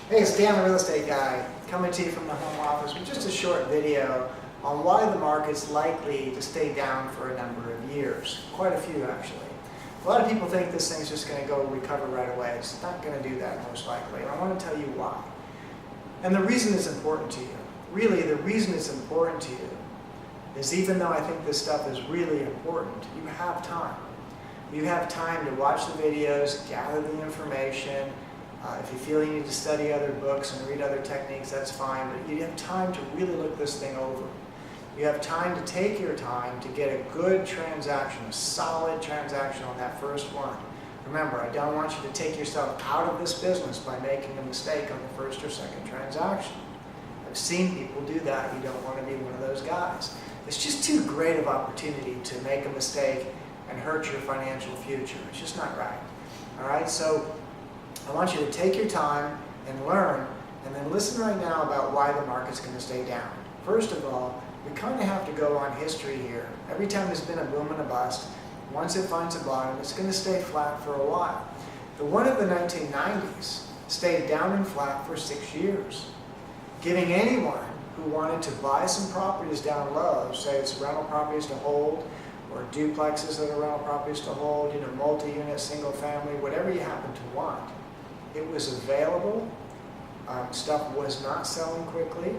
Hey, it's Dan the Real Estate Guy, coming to you from the home office with just a short video on why the market's likely to stay down for a number of years. Quite a few, actually. A lot of people think this thing's just going to go recover right away. It's not going to do that, most likely, and I want to tell you why. And the reason it's important to you, really the reason it's important to you, is even though I think this stuff is really important, you have time. You have time to watch the videos, gather the information. If you feel you need to study other books and read other techniques, that's fine, but you have time to really look this thing over. You have time to take your time to get a good transaction, a solid transaction on that first one. Remember, I don't want you to take yourself out of this business by making a mistake on the first or second transaction. I've seen people do that. You don't want to be one of those guys. It's just too great of opportunity to make a mistake and hurt your financial future. It's just not right. All right, so I want you to take your time and learn, and then listen right now about why the market's going to stay down. First of all, we kind of have to go on history here. Every time there's been a boom and a bust, once it finds a bottom, it's going to stay flat for a while. The one of the 1990s stayed down and flat for 6 years, giving anyone who wanted to buy some properties down low, say it's rental properties to hold, or duplexes that are rental properties to hold, multi-unit, single family, whatever you happen to want. It was available. Stuff was not selling quickly.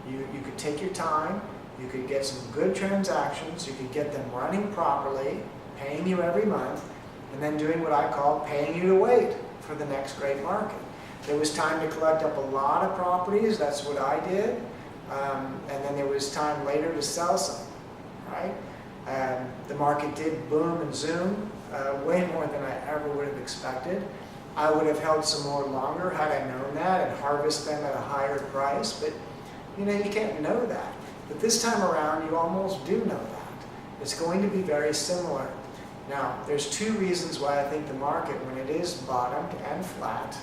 You could take your time. You could get some good transactions. You could get them running properly, paying you every month, and then doing what I call paying you to wait for the next great market. There was time to collect up a lot of properties. That's what I did. And then there was time later to sell some, right? The market did boom and zoom way more than I ever would have expected. I would have held some more longer had I known that and harvest them at a higher price, but you can't know that. But this time around, you almost do know that. It's going to be very similar. Now, there's two reasons why I think the market, when it is bottomed and flat,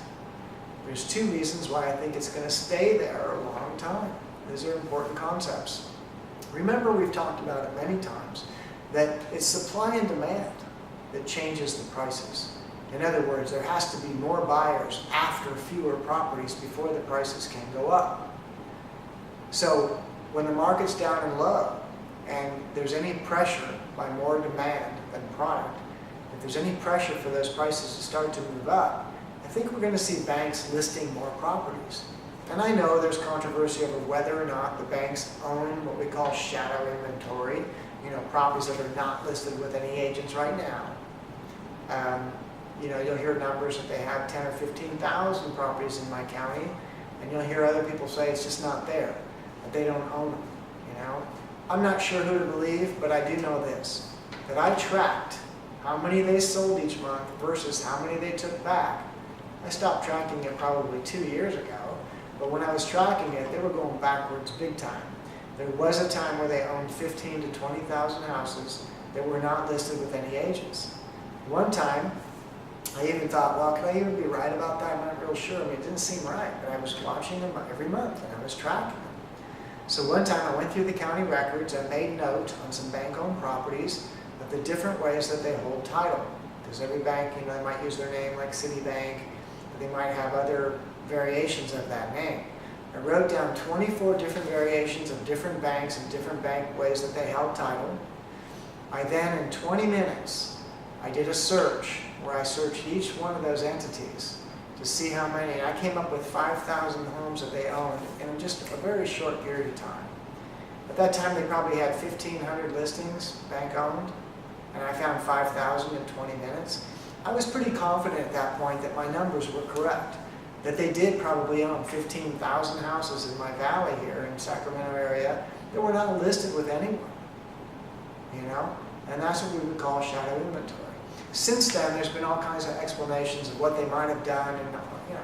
there's two reasons why I think it's going to stay there a long time. These are important concepts. Remember, we've talked about it many times, that it's supply and demand that changes the prices. In other words, there has to be more buyers after fewer properties before the prices can go up. So when the market's down and low, and there's any pressure by more demand than product, if there's any pressure for those prices to start to move up, I think we're going to see banks listing more properties. And I know there's controversy over whether or not the banks own what we call shadow inventory, properties that are not listed with any agents right now. You'll hear numbers that they have 10 or 15,000 properties in my county, and you'll hear other people say it's just not there, that they don't own them. I'm not sure who to believe, but I do know this, that I tracked how many they sold each month versus how many they took back. I stopped tracking it probably 2 years ago, but when I was tracking it, they were going backwards big time. There was a time where they owned 15 to 20,000 houses that were not listed with any agents. One time, I even thought, well, can I even be right about that? I'm not real sure. It didn't seem right, but I was watching them every month, and I was tracking them. So one time, I went through the county records and made note on some bank-owned properties of the different ways that they hold title. Because every bank, they might use their name like Citibank, but they might have other variations of that name. I wrote down 24 different variations of different banks and different bank ways that they held title. I then, in 20 minutes, I did a search where I searched each one of those entities to see how many. I came up with 5,000 homes that they owned in just a very short period of time. At that time, they probably had 1,500 listings, bank-owned, and I found 5,000 in 20 minutes. I was pretty confident at that point that my numbers were correct, that they did probably own 15,000 houses in my valley here in Sacramento area that were not listed with anyone, and that's what we would call shadow inventory. Since then, there's been all kinds of explanations of what they might have done, and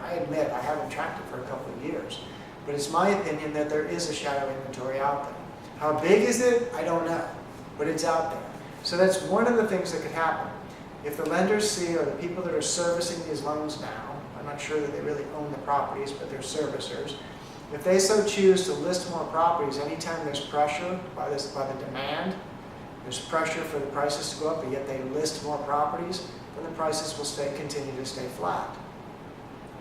I admit I haven't tracked it for a couple of years, but it's my opinion that there is a shadow inventory out there. How big is it? I don't know, but it's out there. So that's one of the things that could happen. If the lenders see, or the people that are servicing these loans now, I'm not sure that they really own the properties, but they're servicers, if they so choose to list more properties anytime there's pressure by the demand, there's pressure for the prices to go up, but yet they list more properties, then the prices will continue to stay flat.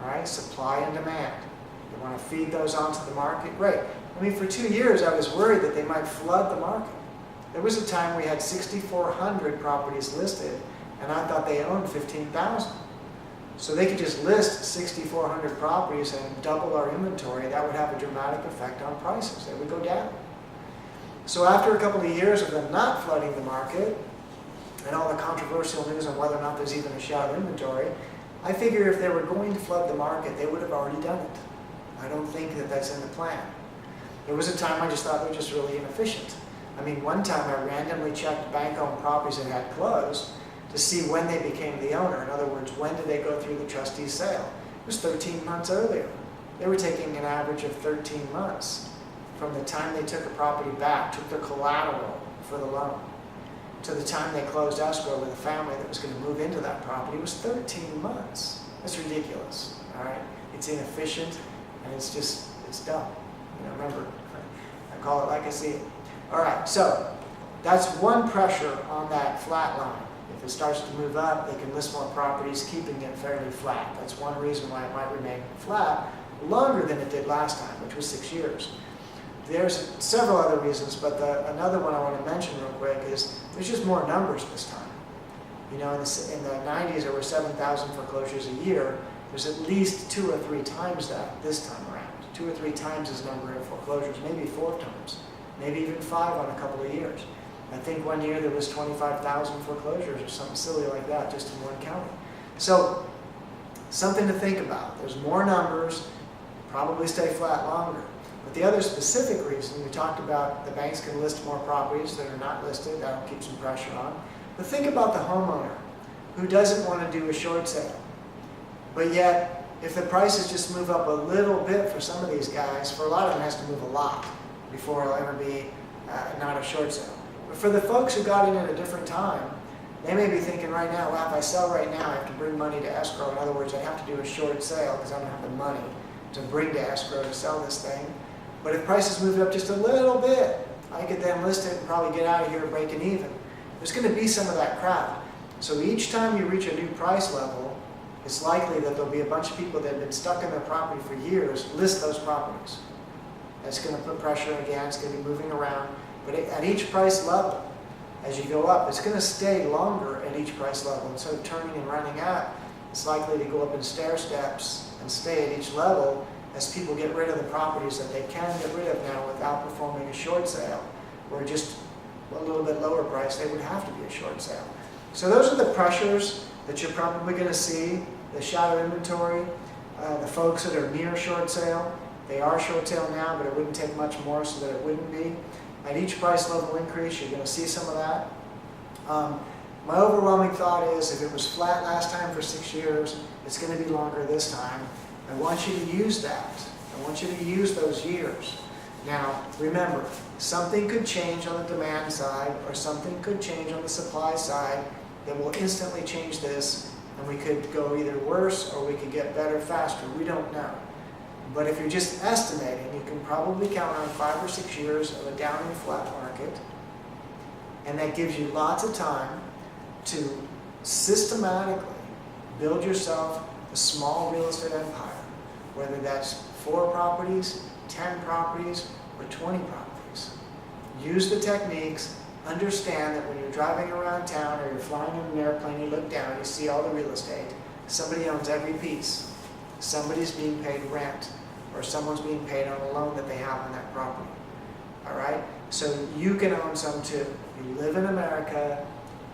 All right, supply and demand. You want to feed those onto the market? Great. I mean, for 2 years, I was worried that they might flood the market. There was a time we had 6,400 properties listed, and I thought they owned 15,000. So they could just list 6,400 properties and double our inventory. That would have a dramatic effect on prices. They would go down. So after a couple of years of them not flooding the market, and all the controversial news on whether or not there's even a shadow inventory, I figure if they were going to flood the market, they would have already done it. I don't think that that's in the plan. There was a time I just thought they were just really inefficient. I mean, one time I randomly checked bank-owned properties that had closed to see when they became the owner. In other words, when did they go through the trustee's sale? It was 13 months earlier. They were taking an average of 13 months from the time they took a property back, took their collateral for the loan, to the time they closed escrow with a family that was going to move into that property. It was 13 months. That's ridiculous, all right? It's inefficient, and it's dumb. You know, remember, I call it like I see it. All right, so that's one pressure on that flat line. If it starts to move up, they can list more properties, keeping it fairly flat. That's one reason why it might remain flat longer than it did last time, which was 6 years. There's several other reasons, but another one I want to mention real quick is there's just more numbers this time. You know, in the 90s, there were 7,000 foreclosures a year. There's at least 2 or 3 times that this time around. 2 or 3 times this number of foreclosures, maybe 4 times, maybe even 5 on a couple of years. I think one year there was 25,000 foreclosures or something silly like that, just in one county. So, something to think about. There's more numbers, probably stay flat longer. But the other specific reason, we talked about the banks can list more properties that are not listed, that'll keep some pressure on. But think about the homeowner who doesn't want to do a short sale. But yet, if the prices just move up a little bit for some of these guys, for a lot of them it has to move a lot before it'll ever be not a short sale. But for the folks who got in at a different time, they may be thinking right now, well, if I sell right now, I have to bring money to escrow. In other words, I have to do a short sale because I don't have the money to bring to escrow to sell this thing. But if prices move up just a little bit, I could then list it and probably get out of here breaking even. There's going to be some of that crowd. So each time you reach a new price level, it's likely that there'll be a bunch of people that have been stuck in their property for years list those properties. That's going to put pressure again. It's going to be moving around. But at each price level, as you go up, it's going to stay longer at each price level. Instead of turning and running up, it's likely to go up in stair steps and stay at each level as people get rid of the properties that they can get rid of now without performing a short sale, or just a little bit lower price, they would have to be a short sale. So those are the pressures that you're probably going to see. The shadow inventory, the folks that are near short sale, they are short sale now, but it wouldn't take much more so that it wouldn't be. At each price level increase, you're going to see some of that. My overwhelming thought is if it was flat last time for 6 years, it's going to be longer this time. I want you to use that. I want you to use those years. Now, remember, something could change on the demand side or something could change on the supply side that will instantly change this, and we could go either worse or we could get better faster. We don't know. But if you're just estimating, you can probably count on 5 or 6 years of a down and flat market, and that gives you lots of time to systematically build yourself a small real estate empire, whether that's 4 properties, 10 properties, or 20 properties. Use the techniques. Understand that when you're driving around town or you're flying in an airplane, you look down, you see all the real estate. Somebody owns every piece. Somebody's being paid rent, or someone's being paid on a loan that they have on that property. All right? So you can own some too. You live in America.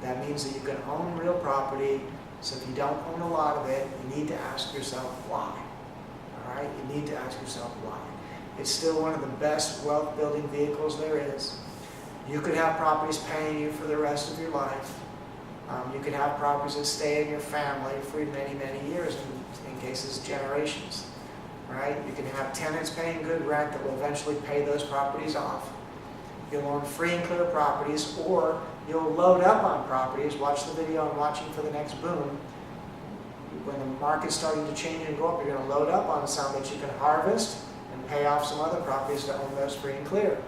That means that you can own real property. So if you don't own a lot of it, you need to ask yourself why. All right? You need to ask yourself why. It's still one of the best wealth building vehicles there is. You could have properties paying you for the rest of your life. You could have properties that stay in your family for many, many years, in cases generations. Right? You can have tenants paying good rent that will eventually pay those properties off. You'll own free and clear properties, or you'll load up on properties. Watch the video on watching for the next boom. When the market's starting to change and go up, you're going to load up on some that you can harvest and pay off some other properties to own those free and clear,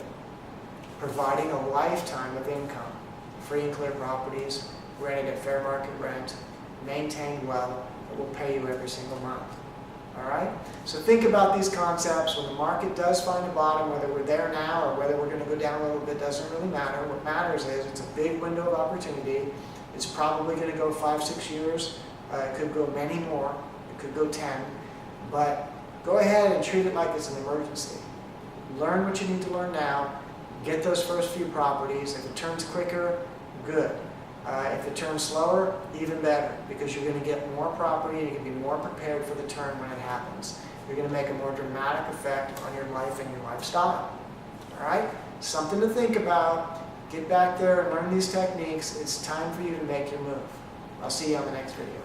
providing a lifetime of income. Free and clear properties, rented at fair market rent, maintained well, that will pay you every single month. All right? So think about these concepts. When the market does find a bottom, whether we're there now or whether we're going to go down a little bit, doesn't really matter. What matters is it's a big window of opportunity. It's probably going to go 5-6 years. It could go many more. It could go 10. But go ahead and treat it like it's an emergency. Learn what you need to learn now. Get those first few properties. If it turns quicker, good. If it turns slower, even better, because you're going to get more property and you can be more prepared for the turn when it happens. You're going to make a more dramatic effect on your life and your lifestyle. All right? Something to think about. Get back there and learn these techniques. It's time for you to make your move. I'll see you on the next video.